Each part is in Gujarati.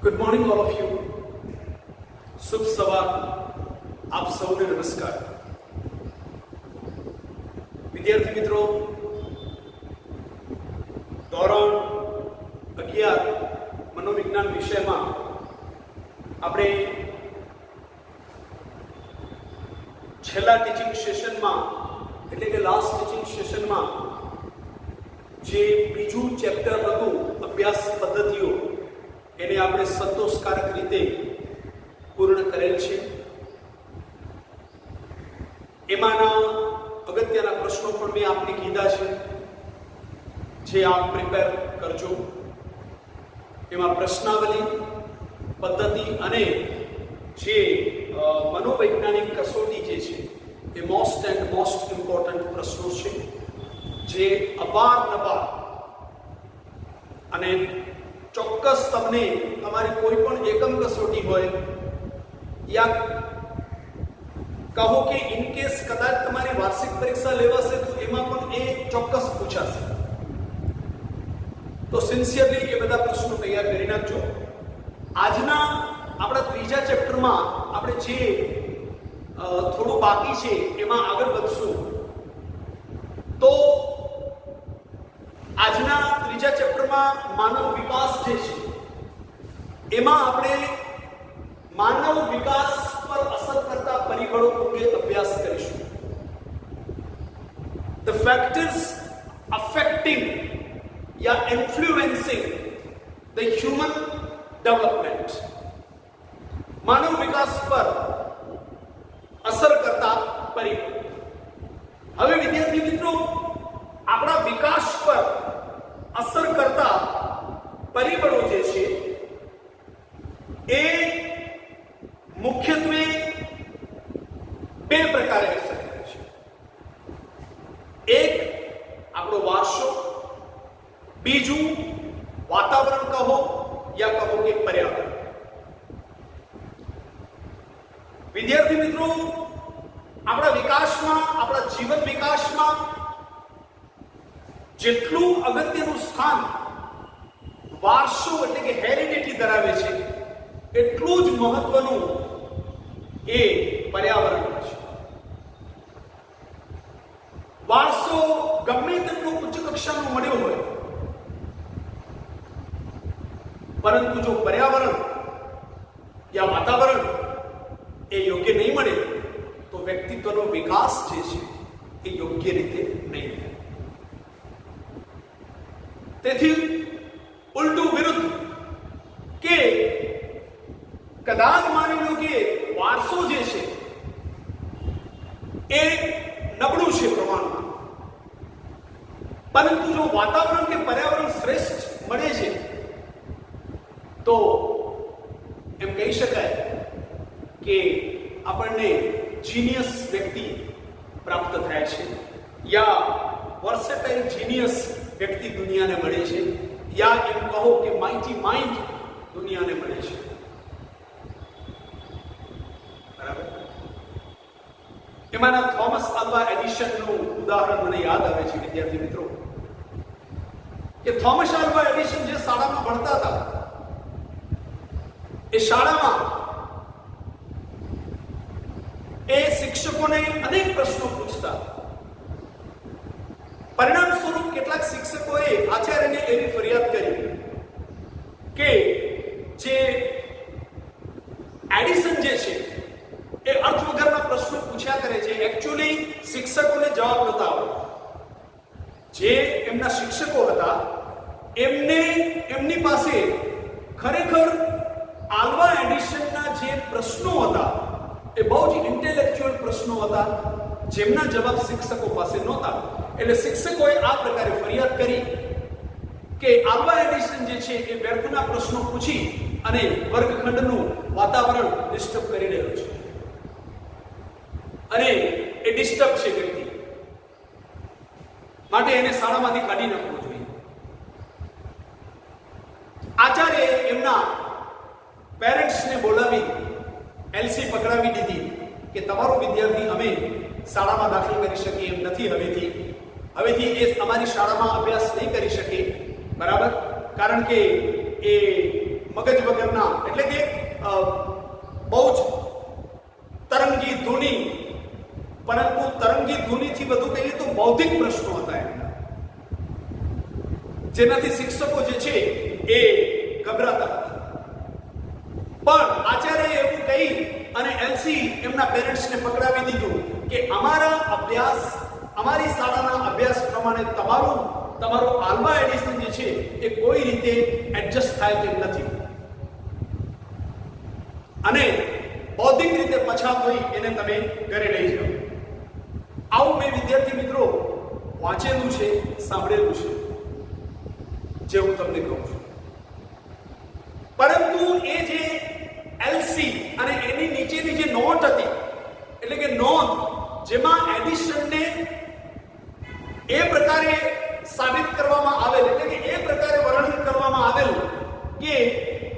Good morning all of you. શુભ સવાર. આપ સૌને નમસ્કાર. વિદ્યાર્થી મિત્રો, ધોરણ 11 મનોવિજ્ઞાન વિષયમાં આપણે છેલ્લા ટીચિંગ સેશનમાં એટલે કે લાસ્ટ ટીચિંગ સેશનમાં જે બીજું ચેપ્ટર હતું અભ્યાસ પદ્ધતિઓ, એને આપણે સંતોષકારક રીતે પૂર્ણ કરેલ છે. એમાંના અગત્યના પ્રશ્નો પણ મેં આપને કીધા છે, જે આપ પ્રિપેર કરજો. એમાં પ્રશ્નાવલી, પદ્ધતિ અને જે મનોવૈજ્ઞાનિક કસોટી જે છે એ મોસ્ટ ઇમ્પોર્ટન્ટ પ્રશ્નો છે, જે અવારનવાર અને ચોક્કસ તમને તમારી કોઈ પણ એકમ કસોટી હોય યા કહો કે ઇન કેસ કદાચ તમારી વાર્ષિક પરીક્ષા લેવાશે તો એમાં પણ એ ચોક્કસ પૂછાશે. તો સિન્સિયરલી એ બધા પ્રશ્નો તૈયાર કરી નાખજો. આજના આપણા ત્રીજા ચેપ્ટરમાં આપણે જે થોડું બાકી છે એમાં આગળ વધશું. તો આજના ત્રીજા ચેપ્ટરમાં માનવ વિકાસ જે છે એમાં આપણે માનવ વિકાસ પર અસર કરતા પરિબળો અંગે અભ્યાસ કરીશું. The factors affecting या influencing the human development. માનવ વિકાસ પર અસર કરતા પરિબળો. હવે વિદ્યાર્થી મિત્રો, આપણા વિકાસ પર અસર કરતા પરિબળો જે છે એ મુખ્યત્વે બે પ્રકારે અસર કરે છે. એક આપણો વારસો, બીજું વાતાવરણ કહો યા કહો કે પર્યાવરણ. વિદ્યાર્થી મિત્રો, આપણા વિકાસમાં, આપણા જીવન વિકાસમાં જેટલું અગત્યનું સ્થાન વારસો એટલે કે હેરિડિટી ધરાવે છે, એટલું જ મહત્વનું એ પર્યાવરણ છે. વારસો ગમે તેટલું ઉચ્ચ કક્ષાનો મળ્યો હોય, પરંતુ જો પર્યાવરણ યા વાતાવરણ એ યોગ્ય નહીં મળે તો વ્યક્તિત્વનો વિકાસ જે છે એ યોગ્ય રીતે નહીં થાય. તેથી ઉલટું વિરુદ્ધ કે કદાચ માની લો કે વારસો જે છે એ નબળું છે પ્રમાણમાં, પરંતુ જો વાતાવરણ કે પર્યાવરણ શ્રેષ્ઠ મળે છે તો એમ કહી શકાય કે આપણને જીનિયસ વ્યક્તિ પ્રાપ્ત થાય છે, યા વર્સેટાઇલ જીનિયસ વ્યક્તિ દુનિયાને મળે છે, યા એમ કહો કે માઇટી માઇન્ડ દુનિયાને મળે છે. બરાબર? એમાંના થોમસ આલ્વા એડિસનનું ઉદાહરણ મને યાદ આવે છે વિદ્યાર્થી મિત્રો, કે થોમસ આલ્વા એડિસન જે શાળામાં ભણતા હતા, એ શાળામાં એ શિક્ષકોને અનેક પ્રશ્નો પૂછતા. પરિણામ સ્વરૂપ કેટલાક શિક્ષકોએ આચાર્યને એવી ફરિયાદ કરી કે જે એડિસન જે છે એ અર્થ વગરના પ્રશ્નો પૂછ્યા કરે છે. એકચ્યુઅલી શિક્ષકોને જવાબ નહોતા આવડતા. જે એમના શિક્ષકો હતા એમની પાસે ખરેખર આલ્વા એડિસનના જે પ્રશ્નો હતા એ બહુ જ ઇન્ટેલેક્ચ્યુઅલ પ્રશ્નો હતા, જેમના જવાબ શિક્ષકો પાસે નહોતા. એટલે શિક્ષકોએ આ પ્રકારે ફરિયાદ કરી કે આલ્વા એડિસન જે છે એ વ્યર્થના પ્રશ્નો પૂછી અને વર્ગખંડનું વાતાવરણ ડિસ્ટર્બ કરી રહ્યો છે, અને એ ડિસ્ટર્બ છે વ્યક્તિ, માટે એને શાળામાંથી કાઢી નાખવું જોઈએ. આચાર્યએ એમના પેરેન્ટ્સને બોલાવી એલસી પકડાવી દીધી કે તમારો વિદ્યાર્થી અમે શાળામાં દાખલ કરી શકીએ એમ નથી. હવેથી એ અમારી શાળામાં અભ્યાસ નહીં કરી શકે. બરાબર? કારણ કે એ મગજ વગરના, એટલે કે બહુ જ તરંગી ધૂની, પરંતુ તરંગી ધૂનીથી વધુ કહીએ તો બૌદ્ધિક પ્રશ્નો હતા એમના, જેનાથી શિક્ષકો જે છે એ ગભરાતા હતા. પણ આચાર્ય એવું કહી અને એલસી એમના પેરેન્ટ્સને પકડાવી દીધું કે અમારી શાળાના અભ્યાસ પ્રમાણે તમારો આલ્વા એડિશન જે છે એ કોઈ રીતે એડજસ્ટ થાય તેમ નથી, અને બૌદ્ધિક રીતે પછાત હોય એને તમે ઘરે લઈ જાઓ. આવું મેં વિદ્યાર્થી મિત્રો વાંચેલું છે, સાંભળેલું છે, જે હું તમને કહું છું. પરંતુ એ જે એલસી અને એની નીચેની જે નોટ હતી, એટલે કે નોંધ, જેમાં એડિશનને એ પ્રકારે સાબિત કરવામાં આવેલ, એટલે કે એ પ્રકારે વર્ણન કરવામાં આવેલ કે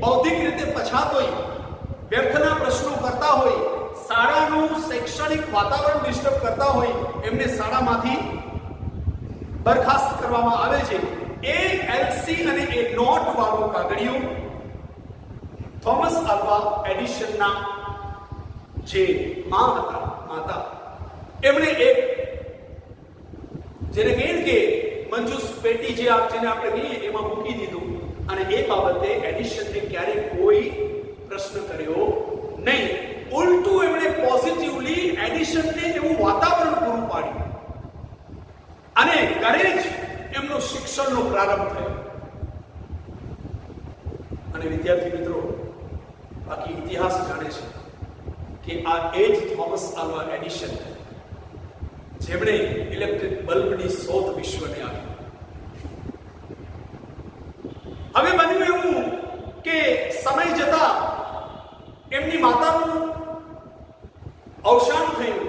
બૌદ્ધિક રીતે પછાત હોય, વ્યર્થના પ્રશ્નો કરતા હોય, શાળાનું શૈક્ષણિક વાતાવરણ ડિસ્ટર્બ કરતા હોય, એમને શાળામાંથી બરખાસ્ત કરવામાં આવે છે. એ એલસી અને એ નોટ વાળું કાગળિયું થોમસ આલ્વા એડિશનના જે માતા, એમણે એક, જેને કહીએ કે મંજૂસ પેટી જેને આપણે કહીએ એમાં મૂકી દીધું, અને એ બાબતે એડિશનને ક્યારેય કોઈ પ્રશ્ન કર્યો નહીં. ઉલટું એમણે પોઝિટિવલી એડિશનને એવું વાતાવરણ પૂરું પાડ્યું, અને ઘરે જ એમનો શિક્ષણનો પ્રારંભ થયો. અને વિદ્યાર્થી મિત્રો, બાકી ઇતિહાસ જાણે છે કે આ એ જ થોમસ આલ્વા એડિશન જેમણે ઇલેક્ટ્રિક બલ્બની શોધ વિશ્વને આપી. હવે બન્યું એવું કે સમય જતા એમની માતાનું અવસાન થયું,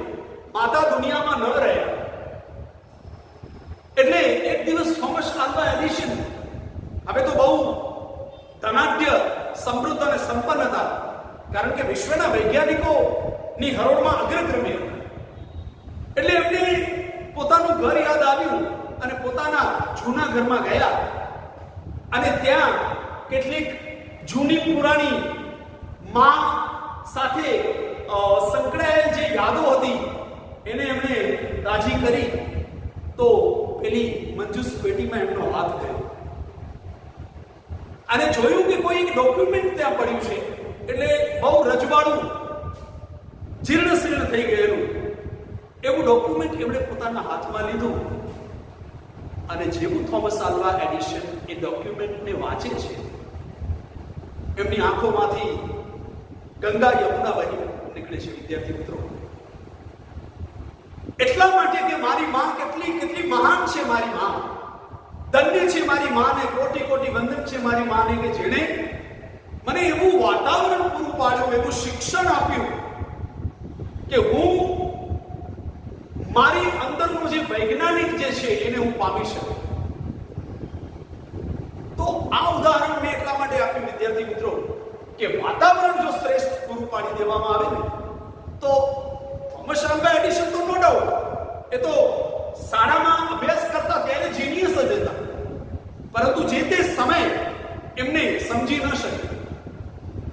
માતા દુનિયામાં ન રહ્યા. એટલે એક દિવસ થોમસ આલ્વા એડિશન હવે તો બહુ ધનાઢ્ય, સમૃદ્ધ અને સંપન્ન હતા, કારણ કે વિશ્વના વૈજ્ઞાનિકોની હરોળમાં અગ્રક્રમે હતા. એટલે એમને પોતાનું ઘર યાદ આવ્યું અને પોતાના જૂના ઘરમાં ગયા, અને ત્યાં કેટલીક જૂની પુરાણી માં સાથે સંકળાયેલ જે યાદો હતી એને એમણે તાજી કરી. તો પેલી મંજૂસ પેટીમાં એમનો હાથ ગયો અને જોયું કે કોઈ એક ડોક્યુમેન્ટ ત્યાં પડ્યું છે. એટલે બહુ રજવાડું, જીર્ણ શીર્ણ થઈ ગયેલું એવું ડોક્યુમેન્ટ એમણે પોતાના હાથમાં લીધું, અને જેવું થોમસ આલ્વા એડિશન એ ડોક્યુમેન્ટને વાંચે છે, એમની આંખોમાંથી ગંગા યમુના વહી નીકળે છે. વિદ્યાર્થી મિત્રો, એટલા માટે કે મારી માં કેટલી મહાન છે, મારી માં ધન્ય છે, મારી માને કોટી કોટી વંદન છે, મારી માને કે જેણે મને એવું વાતાવરણ પૂરું પાડ્યું, એવું શિક્ષણ આપ્યું કે હું મારી અંદરનું જે વૈજ્ઞાનિક જે છે એને હું પામી શકું. તો આ ઉદાહરણ મેં એટલા માટે આપ્યું વિદ્યાર્થી મિત્રો કે વાતાવરણ જો શ્રેષ્ઠ પૂરું પાડી દેવામાં આવે ને, તો થોમસ આલ્વા એડિશન તો નો ડાઉટ એ તો શાળામાં અભ્યાસ કરતા ત્યારે જીનિયસ જ હતા, પરંતુ જે તે સમય એમને સમજી ન શક્યા,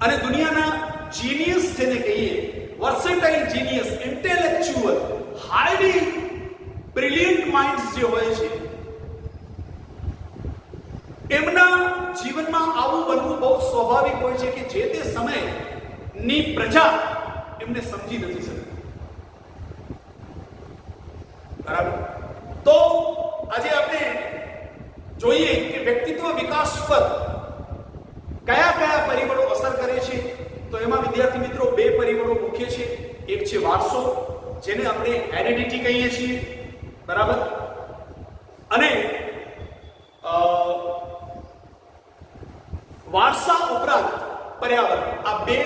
અને દુનિયાના જીનિયસ જેને કહીએ, versatile genius, intellectual, highly brilliant minds જે હોય છે, એમના જીવનમાં આવું બનવું બહુ સ્વાભાવિક હોય છે કે જે તે સમયની પ્રજા એમને સમજી નથી શકતી. બરાબર? તો આજે આપણે જોઈએ કે વ્યક્તિત્વ વિકાસ પર કયા કયા પરિબળો અસર કરે છે. તો એમાં વિદ્યાર્થી મિત્રો બે પરિબળો મુખ્ય છે. એક છે વારસો, જેને આપણે હેરિડિટી કહીએ છીએ, બરાબર, અને વારસા ઉપરાંત પર્યાવરણ. આ બે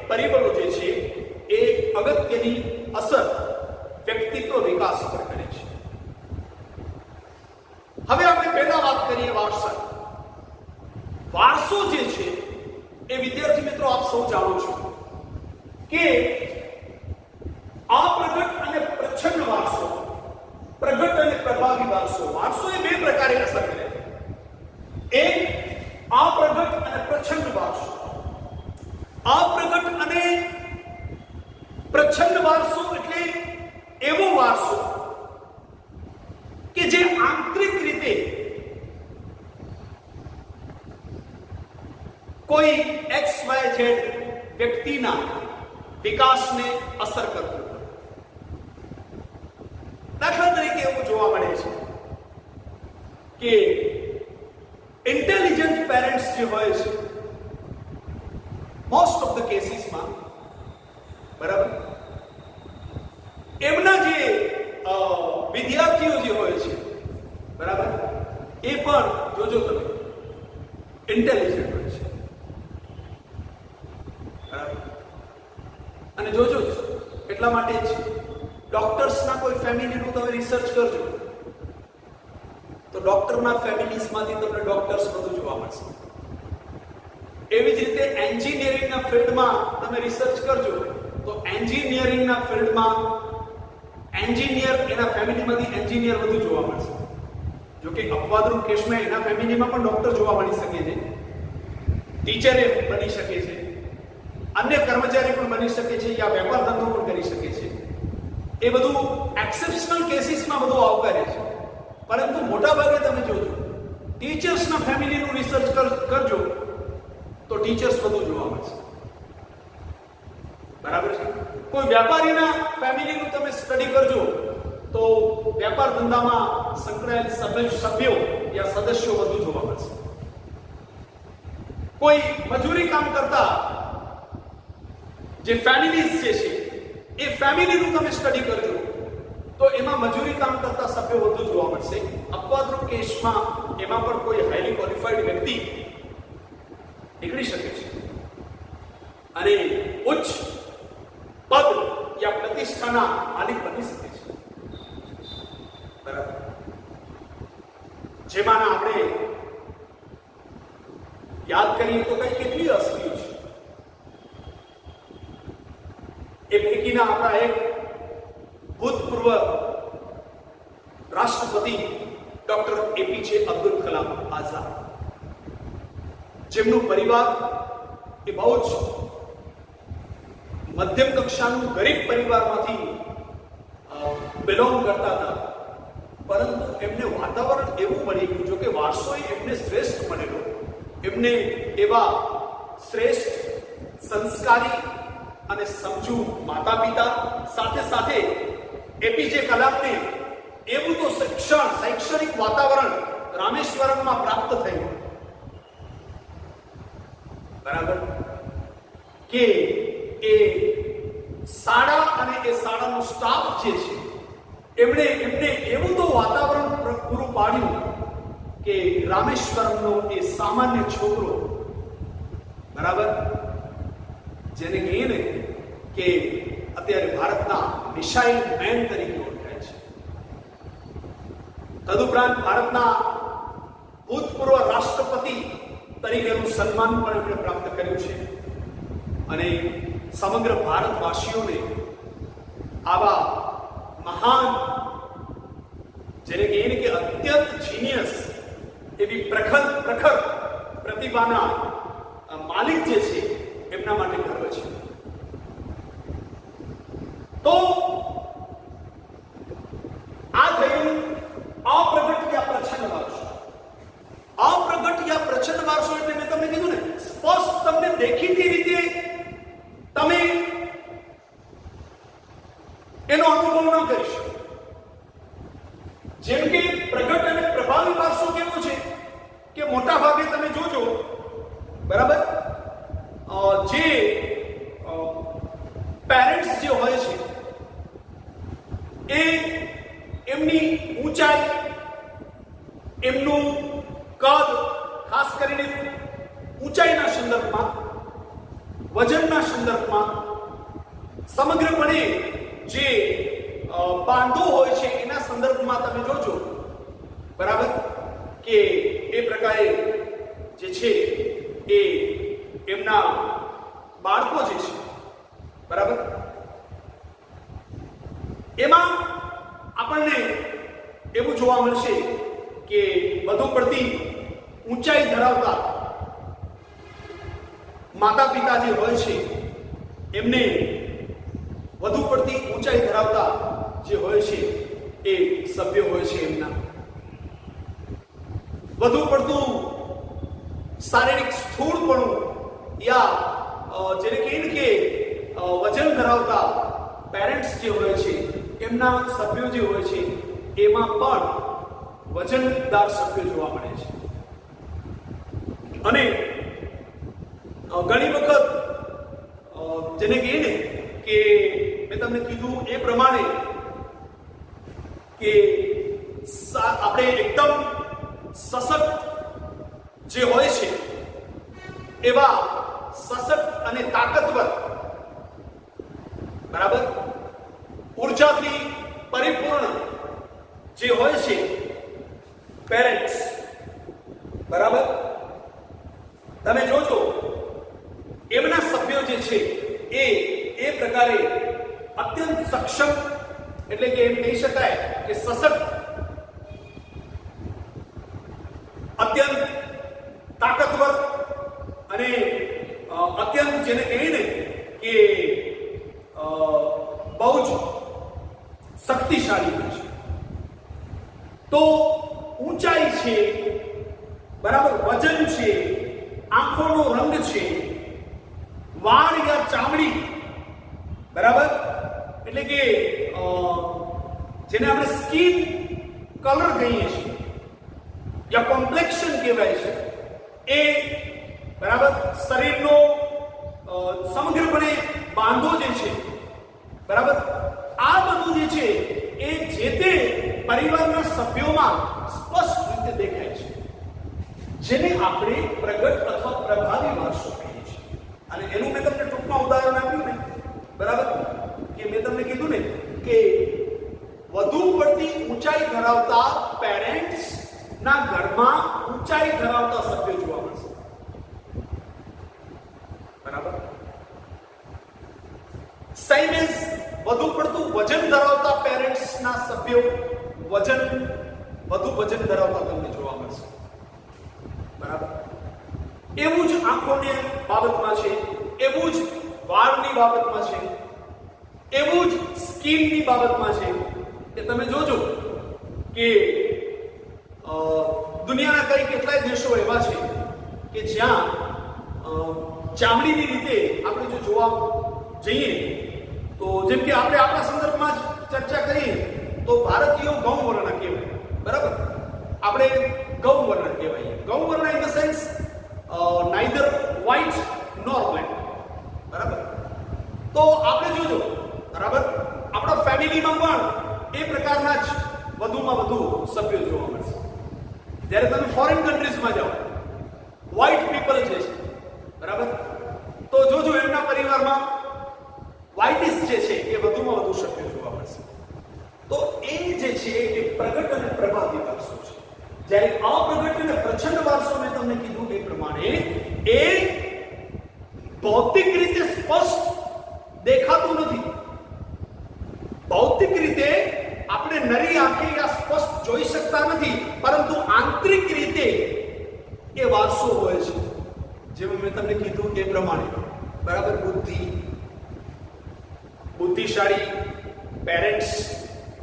પરિબળો જે છે એ અગત્યની અસર વ્યક્તિત્વ વિકાસ પર કરે છે. હવે આપણે પહેલા વાત કરીએ વારસા. વારસો જે છે એ વિદ્યાર્થી મિત્રો આપ સૌ જાણો છો કે અપ્રગટ અને પ્રચ્છન્ન વારસો, પ્રગટ અને પ્રભાવી વારસો. વારસો એ બે પ્રકારે અસર કરે. એક અપ્રગટ અને પ્રચ્છન્ન વારસો. અપ્રગટ અને પ્રચ્છન્ન વારસો એટલે એવો વારસો કે જે આંતરિક રીતે કોઈ XYZ વ્યક્તિના વિકાસને અસર કરતું હોય. દાખલા તરીકે એવું જોવા મળે છે કે ઇન્ટેલિજન્ટ પેરેન્ટ્સ જે હોય છે મોસ્ટ ઓફ ધ કેસીસમાં, બરાબર, એમના જે વિદ્યાર્થીઓ જે હોય છે, બરાબર, એ પણ જોજો તમે ઇન્ટેલિજન્ટ હોય છે, બરાબર. અને જોજો એટલા માટે જ ડોક્ટર્સના કોઈ ફેમિલીનું તમે રિસર્ચ કરજો તો ડોક્ટરના ફેમિલીઝમાંથી તમને ડોક્ટર્સ બધું જોવા મળશે. એવી જ રીતે એન્જિનિયરિંગના ફિલ્ડમાં તમે રિસર્ચ કરજો તો એન્જિનિયરિંગના ફિલ્ડમાં એન્જિનિયર એના ફેમિલીમાંથી એન્જિનિયર વધુ જોવા મળશે. જો કે અપવાદરૂપ કેસમાં એના ફેમિલીમાં પણ ડોક્ટર જોવા મળી શકે છે, ટીચરે બની શકે છે, અન્ય કર્મચારી પણ બની શકે છે, યા વેપાર ધંધો પણ કરી શકે છે. એ બધું એક્સેપ્શનલ કેસીસમાં બધું આવકાર્ય છે. પરંતુ મોટા ભાગે તમે જોજો ટીચર્સના ફેમિલીનું રિસર્ચ કરજો તો ટીચર્સ વધુ જોવા મળશે, બરાબર છે. કોઈ વ્યાપારીના ફેમિલીનું તમે સ્ટડી કરજો તો વેપાર ધંધામાં સંકળાયેલ સભ્યો યા સદસ્યો વધુ જોવા મળશે. કોઈ મજૂરી કામ કરતા જે ફેમિલીઝ જે છે એ ફેમિલીનું તમે સ્ટડી કરજો તો એમાં મજૂરી કામ કરતા સભ્યો વધુ જોવા મળશે. અપવાદરૂપ કેસમાં એમાં પણ કોઈ હાઈલી ક્વોલિફાઈડ વ્યક્તિ નીકળી શકે છે અને ઉચ્ચ પદ યા પ્રતિષ્ઠાના માલિક બની શકે છે, બરાબર. જેમાં આપણે યાદ કરીએ તો કઈ કેટલી હસ્તીઓ છે. એ પૈકીના આપણા એક ભૂતપૂર્વ રાષ્ટ્રપતિ ડોક્ટર APJ અબ્દુલ કલામ આઝાદ, જેમનું પરિવાર એ બહુ જ મધ્યમ કક્ષાનું ગરીબ પરિવારમાંથી બિલોંગ કરતા હતા, પરંતુ એમને વાતાવરણ એવું મળી ગયું, જો કે વારસો એમને શ્રેષ્ઠ મળેલો, એમને એવા શ્રેષ્ઠ સંસ્કારી અને સમજુ માતા પિતા, સાથે સાથે APJ કલામને એવું તો શૈક્ષણિક વાતાવરણ રામેશ્વરમમાં પ્રાપ્ત થયું, બરાબર, કે એ શાળા અને એ શાળાનો સ્ટાફ જે છે એમને એવું તો વાતાવરણ પૂરું પાડ્યું કે રામેશ્વરમનો એ સામાન્ય છોકરો, બરાબર, જેને કહીએ ને કે અત્યારે ભારતના મિસાઇલ મેન તરીકે ઓળખાય છે. તદુપરાંત ભારતના ભૂતપૂર્વ રાષ્ટ્રપતિ તરીકેનું સન્માન પણ એમણે પ્રાપ્ત કર્યું છે અને સમગ્ર ભારતવાસીઓને આવા મહાન, જેને કહીએ ને કે અત્યંત જીનિયસ એવી પ્રખર પ્રતિભાના માલિક જે છે એમના માટે ગર્વ છે. તો આ થયું અપ્રગટ યા પ્રચ્છન્ન વારસો. અપ્રગટ યા પ્રચ્છન્ન વારસો એટલે મેં તમને કીધું ને, સ્પષ્ટ તમને દેખીતી રીતે તમે એનો અનુભવ ન કરી શકો. જેમ કે પ્રગટ અને પ્રભાવી વારસો કેવો છે કે મોટા ભાગે તમે જોજો, બરાબર, જે પેરેન્ટ્સ જે હોય છે એ એમની ઊંચાઈ, એમનું કદ, ખાસ કરીને ઊંચાઈના સંદર્ભમાં, વજનના સંદર્ભમાં, સમગ્રપણે જે બાંધો હોય છે એના સંદર્ભમાં તમે જોજો, બરાબર, કે એ પ્રકારે જે છે એ એમના બાળકો જે છે, બરાબર, એમાં આપણને એવું જોવા મળશે કે વધુ પડતી ઊંચાઈ ધરાવતા માતા પિતા જે હોય છે એમને વધુ પડતી ઊંચાઈ ધરાવતા જે હોય છે એ સભ્યો હોય છે, એમના વધુ પડતું શારીરિક સ્થૂળપણું યા જેને કહીએ કે વજન ધરાવતા પેરેન્ટ્સ જે હોય છે એમના સભ્યો જે હોય છે એમાં પણ વજનદાર સભ્યો જોવા મળે છે. અને ઘણી વખત જેને કહીએ ને કે મેં તમને કીધું એ પ્રમાણે કે આપણે એકદમ સશક્ત જે હોય છે એવા સશક્ત અને તાકાતવર, બરાબર, ઉર્જાથી પરિપૂર્ણ જે હોય છે પેરેન્ટ્સ, બરાબર, તમે જોજો એમના સભ્યો જે છે એ પ્રકારે અત્યંત સક્ષમ, એટલે કે એમ કહી શકાય કે સશક્ત, અત્યંત તાકાતવર અને અત્યંત જેને કહીએ ને કે બહુ જ શક્તિશાળી હોય છે. તો ઊંચાઈ છે, બરાબર, વજન છે, આંખોનો રંગ છે, વાળ યા ચામડી, બરાબર, એટલે કે જેને આપણે સ્કિન કલર કહીએ છીએ યા કોમ્પ્લેક્શન કહેવાય છે એ, બરાબર, શરીરનો સમગ્રપણે બાંધો જે છે, બરાબર, આ બધું જે છે એ જે તે પરિવારના સભ્યોમાં સ્પષ્ટ રીતે દેખાય છે, જેને આપણે પ્રગટ અથવા પ્રભાવી વારસો કહીએ છીએ. અને એનું મેં તમને ટૂંકમાં ઉદાહરણ આપ્યું ને, બરાબર, કે મેં તમને કીધું ને કે વધુ પડતી ઊંચાઈ ધરાવતા પેરેન્ટ્સ ના ઘરમાં ઊંચાઈ ધરાવતા સભ્યો જોવા મળશે, બરાબર. સેમ એઝ વધુ પડતું વજન ધરાવતા પેરેન્ટ્સ ના સભ્યો વધુ વજન ધરાવતા તમને જોવા મળશે, બરાબર. એવું જ આંખોની બાબતમાં છે, એવું જ વાળની બાબતમાં છે, એવું જ સ્કિનની બાબતમાં છે કે તમે જોજો કે દુનિયાના કઈ કેટલાય દેશો એવા છે કે જ્યાં ચામડીની રીતે આપણે જો જોવા જઈએ તો જેમ કે આપણે આપણા સંદર્ભમાં જ ચર્ચા કરીએ તો ભારતીયો ગૌવર્ણ કહેવાય, બરાબર, આપણે ગૌવર્ણ કહેવાય. ગૌવર્ણ in the sense neither white nor black, બરાબર. તો આપણે જોજો, બરાબર, આપણા ફેમિલીમાં પણ એ પ્રકારના જ વધુમાં વધુ સભ્યો જોવા મળશે. જ્યારે તમે ફોરેન કન્ટ્રીઝમાં જાઓ, વ્હાઇટ પીપલ જે છે, બરાબર, તો જોજો એમના પરિવારમાં વ્હાઇટિશ જે છે એ વધુમાં વધુ સભ્યો જોવા મળશે. તો એ જે છે એ પ્રગટ અને પ્રભાવી વારસો છે. જ્યારે અપ્રગટ અને પ્રચંડ વારસો મેં તમને કીધું એ પ્રમાણે એ ભૌતિક રીતે સ્પષ્ટ દેખાતું નથી. ભૌતિક રીતે આપણે નરી આંખે આ સ્પષ્ટ જોઈ શકતા નથી, પરંતુ આંતરિક રીતે એ વારસો હોય છે. જેમ મેં તમને કીધું એ પ્રમાણે, બરાબર, બુદ્ધિશાળી પેરેન્ટ્સ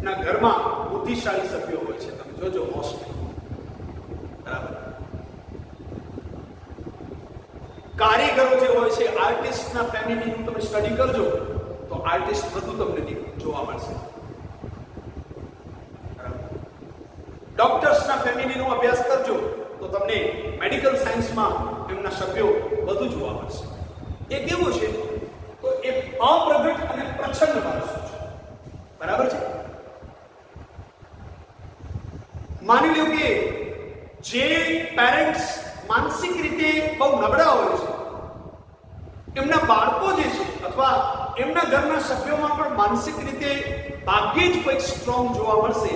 ના ઘરમાં બુદ્ધિશાળી સભ્યો હોય છે. તમે જોજો મોસ્ટલી, બરાબર. કારીગરો જે હોય છે, આર્ટિસ્ટના ફેમિલીનું તમે સ્ટડી કરજો તો આર્ટિસ્ટ બધું તમને જોવા મળશે. ડોક્ટર્સના ફેમિલીનો અભ્યાસ કરજો તો તમને મેડિકલ સાયન્સમાં એમના સભ્યો બધું જોવા મળશે. એ કેવું છે તો એ અપ્રગટ અને પ્રચંડ વારસો છે, બરાબર છે. માની લો કે જે પેરેન્ટ્સ માનસિક રીતે બહુ નબળા હોય છે, એમના બાળકો જે છે અથવા એમના ઘરના સભ્યોમાં પણ માનસિક રીતે ભાગ્યે જ કોઈક સ્ટ્રોંગ જોવા મળશે,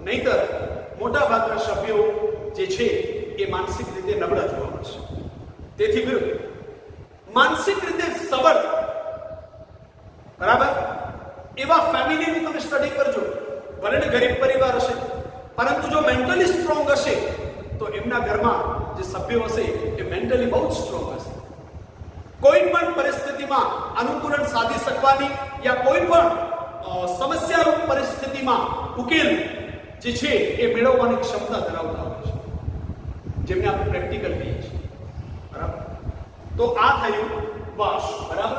નહીતર મોટા ભાગના સભ્યો જે છે એ માનસિક રીતે નબળા જોવા મળશે. તેથી વિરુદ્ધ માનસિક રીતે સબળ, બરાબર, એવા ફેમિલીની તમે સ્ટડી કરજો. ભલે ને ગરીબ પરિવાર હશે, પરંતુ જો મેન્ટલી સ્ટ્રોંગ હશે તો એમના ઘરમાં જે સભ્યો હશે એ મેન્ટલી બહુ જ સ્ટ્રોંગ હશે. કોઈ પણ પરિસ્થિતિમાં અનુકૂલન સાધી શકવાની યા કોઈ પણ સમસ્યારૂપ પરિસ્થિતિમાં ઉકેલ જે છે એ મેળવવાની ક્ષમતા ધરાવતા હોય છે, જેમને આપણે પ્રેક્ટિકલ કહીએ છીએ. બરાબર? તો આ થયું વાશ. બરાબર?